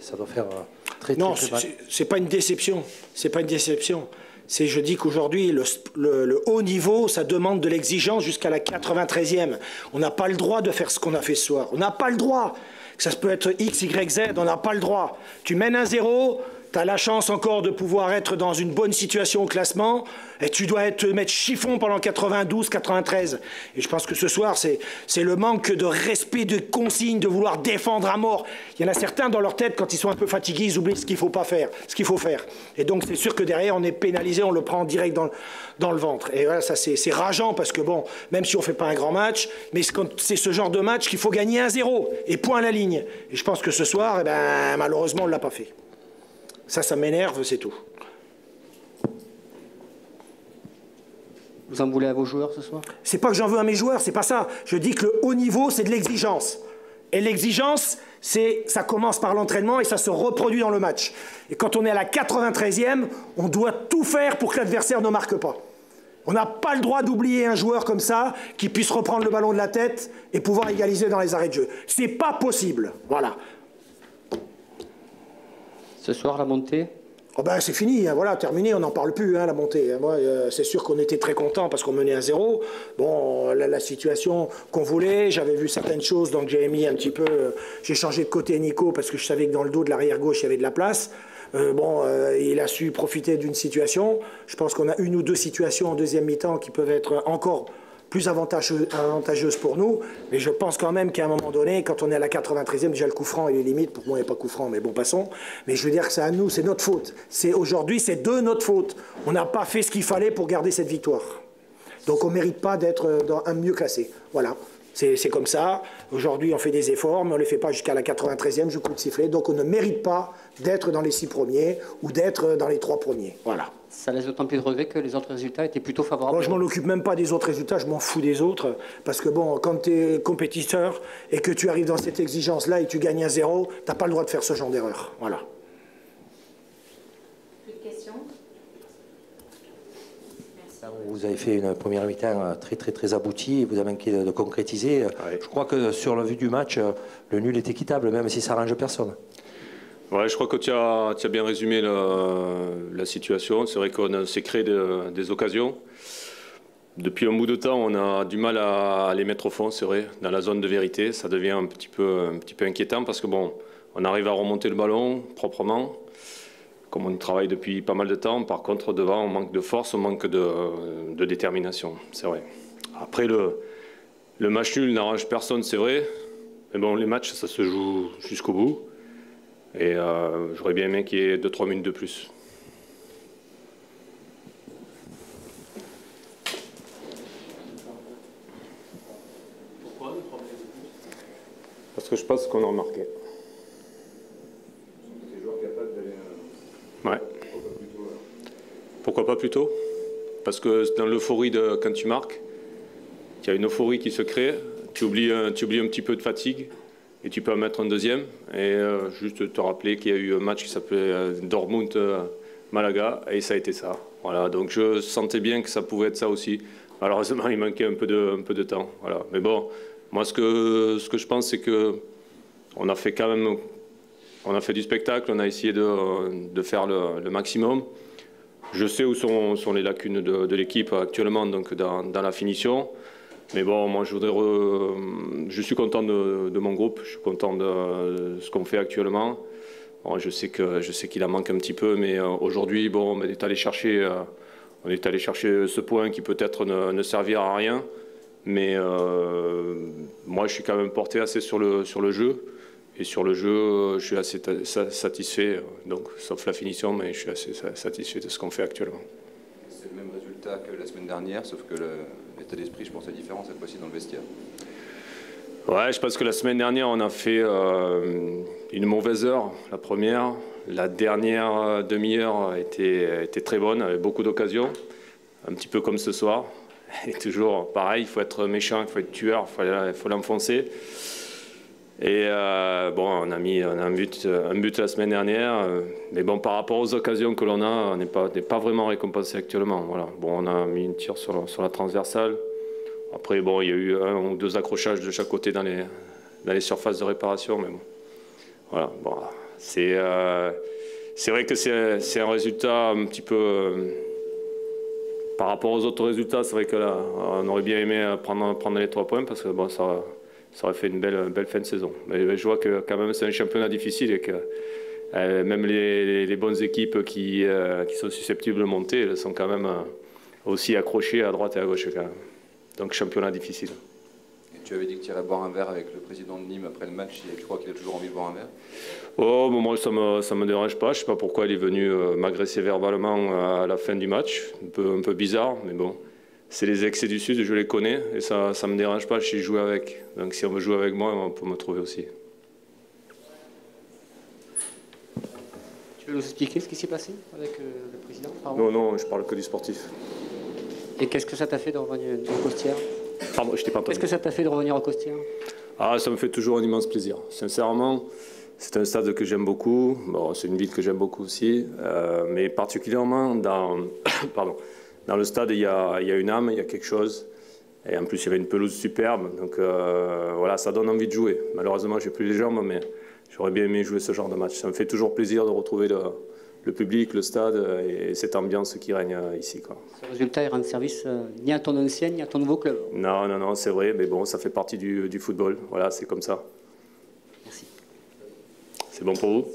Ça doit faire très Non, très mal. c'est pas une déception. C'est pas une déception. Je dis qu'aujourd'hui, le haut niveau, ça demande de l'exigence jusqu'à la 93e. On n'a pas le droit de faire ce qu'on a fait ce soir. On n'a pas le droit. Ça peut être X, Y, Z, on n'a pas le droit. Tu mènes 1-0, tu as la chance encore de pouvoir être dans une bonne situation au classement, et tu dois te mettre chiffon pendant 92, 93. Et je pense que ce soir, c'est le manque de respect, de consignes, de vouloir défendre à mort. Il y en a certains dans leur tête, quand ils sont un peu fatigués, ils oublient ce qu'il faut pas faire, ce qu'il faut faire. Et donc c'est sûr que derrière, on est pénalisé, on le prend direct dans le ventre. Et voilà, ça c'est rageant, parce que bon, même si on fait pas un grand match, mais c'est ce genre de match qu'il faut gagner 1-0, et point à la ligne. Et je pense que ce soir, eh ben, malheureusement, on ne l'a pas fait. Ça m'énerve, c'est tout. Vous en voulez à vos joueurs ce soir? C'est pas que j'en veux à mes joueurs, c'est pas ça. Je dis que le haut niveau, c'est de l'exigence. Et l'exigence, ça commence par l'entraînement et ça se reproduit dans le match. Et quand on est à la 93e, on doit tout faire pour que l'adversaire ne marque pas. On n'a pas le droit d'oublier un joueur comme ça qui puisse reprendre le ballon de la tête et pouvoir égaliser dans les arrêts de jeu. C'est pas possible. Voilà. Ce soir, la montée? Oh ben, c'est fini, hein, voilà, terminé, on n'en parle plus, hein, la montée. Moi, c'est sûr qu'on était très contents parce qu'on menait 1-0. Bon, la situation qu'on voulait, j'avais vu certaines choses, donc j'ai mis un petit peu... j'ai changé de côté Nico parce que je savais que dans le dos de l'arrière gauche, il y avait de la place. Il a su profiter d'une situation. Je pense qu'on a une ou deux situations en deuxième mi-temps qui peuvent être encore plus avantageuses pour nous, mais je pense quand même qu'à un moment donné, quand on est à la 93e, déjà le coup franc il est limite, pour moi il n'est pas coup franc, mais bon, passons, mais je veux dire que c'est à nous, c'est notre faute. Aujourd'hui, c'est de notre faute. On n'a pas fait ce qu'il fallait pour garder cette victoire. Donc on ne mérite pas d'être un mieux classé. Voilà, c'est comme ça. Aujourd'hui, on fait des efforts, mais on ne les fait pas jusqu'à la 93e, je coup de sifflet, donc on ne mérite pas d'être dans les 6 premiers ou d'être dans les 3 premiers. Voilà. Ça laisse d'autant plus de regret que les autres résultats étaient plutôt favorables. Moi, je m'en occupe même pas des autres résultats, je m'en fous des autres. Parce que bon, quand tu es compétiteur et que tu arrives dans cette exigence-là et tu gagnes 1-0, tu n'as pas le droit de faire ce genre d'erreur. Voilà. Plus de questions? Merci. Vous avez fait une première mi-temps très aboutie, vous avez manqué de concrétiser. Ouais. Je crois que sur la vue du match, le nul est équitable, même si ça arrange personne. Ouais, je crois que tu as bien résumé la situation. C'est vrai qu'on s'est créé des occasions. Depuis un bout de temps, on a du mal à les mettre au fond, c'est vrai, dans la zone de vérité. Ça devient un petit peu inquiétant parce que bon, on arrive à remonter le ballon proprement, comme on travaille depuis pas mal de temps. Par contre, devant, on manque de force, on manque de détermination, c'est vrai. Après, le match nul n'arrange personne, c'est vrai. Mais bon, les matchs, ça se joue jusqu'au bout. Et j'aurais bien aimé qu'il y ait 2-3 minutes de plus. Pourquoi 2-3 minutes de plus? Parce que je pense qu'on a remarqué. Des joueurs capables d'aller... Ouais. Pourquoi pas plus tôt? Parce que dans l'euphorie de quand tu marques, il y a une euphorie qui se crée, tu oublies un petit peu de fatigue. Et tu peux en mettre un deuxième. Et juste te rappeler qu'il y a eu un match qui s'appelait Dortmund-Malaga. Et ça a été ça. Voilà, donc je sentais bien que ça pouvait être ça aussi. Malheureusement, il manquait un peu de temps. Voilà. Mais bon, moi, ce que je pense, c'est qu'on a fait quand même... On a fait du spectacle, on a essayé de faire le maximum. Je sais où sont les lacunes de l'équipe actuellement, donc dans la finition. Mais bon, moi, je suis content de mon groupe, je suis content de ce qu'on fait actuellement. Bon, je sais qu'il en manque un petit peu, mais aujourd'hui, bon, on est allé chercher ce point qui peut-être ne servira à rien. Mais moi, je suis quand même porté assez sur le jeu. Et sur le jeu, je suis assez satisfait, donc, sauf la finition, mais je suis assez satisfait de ce qu'on fait actuellement. C'est le même résultat que la semaine dernière, sauf que l'état d'esprit, je pense, est différent cette fois-ci dans le vestiaire. Ouais, je pense que la semaine dernière, on a fait une mauvaise heure, la première. La dernière demi-heure était très bonne, avec beaucoup d'occasions, un petit peu comme ce soir. Et toujours pareil, il faut être méchant, il faut être tueur, il faut l'enfoncer. Et bon, on a mis un but la semaine dernière, mais bon, par rapport aux occasions que l'on a, on n'est pas vraiment récompensé actuellement. Voilà. Bon, on a mis une tir sur la transversale. Après, bon, il y a eu 1 ou 2 accrochages de chaque côté dans les surfaces de réparation, mais bon, voilà. Bon, C'est vrai que c'est un résultat un petit peu... par rapport aux autres résultats, c'est vrai que là, on aurait bien aimé prendre les 3 points parce que bon, ça aurait fait une belle fin de saison. Mais je vois que quand même c'est un championnat difficile et que même les bonnes équipes qui sont susceptibles de monter, elles sont quand même aussi accrochées à droite et à gauche quand même. Donc championnat difficile. Et tu avais dit que tu irais boire un verre avec le président de Nîmes après le match. Et tu crois qu'il a toujours envie de boire un verre? Oh, bon, moi, ça me dérange pas. Je ne sais pas pourquoi il est venu m'agresser verbalement à la fin du match. Un peu bizarre, mais bon. C'est les excès du Sud, je les connais. Et ça ne me dérange pas, je joue avec. Donc si on veut jouer avec moi, on peut me trouver aussi. Tu veux nous expliquer ce qui s'est passé avec le président? Non, je parle que du sportif. Et qu'est-ce que ça t'a fait de revenir au Costières? Pardon, je t'ai pas entendu. Qu'est-ce que ça t'a fait de revenir au Costières? Ah, ça me fait toujours un immense plaisir. Sincèrement, c'est un stade que j'aime beaucoup. Bon, c'est une ville que j'aime beaucoup aussi. Mais particulièrement dans, dans le stade, il y a une âme, il y a quelque chose. Et en plus, il y avait une pelouse superbe. Donc voilà, ça donne envie de jouer. Malheureusement, je n'ai plus les jambes, mais j'aurais bien aimé jouer ce genre de match. Ça me fait toujours plaisir de retrouver le public, le stade et cette ambiance qui règne ici, quoi. Ce résultat, il rend service ni à ton ancien ni à ton nouveau club. Non, c'est vrai, mais bon, ça fait partie du football. Voilà, c'est comme ça. Merci. C'est bon pour vous?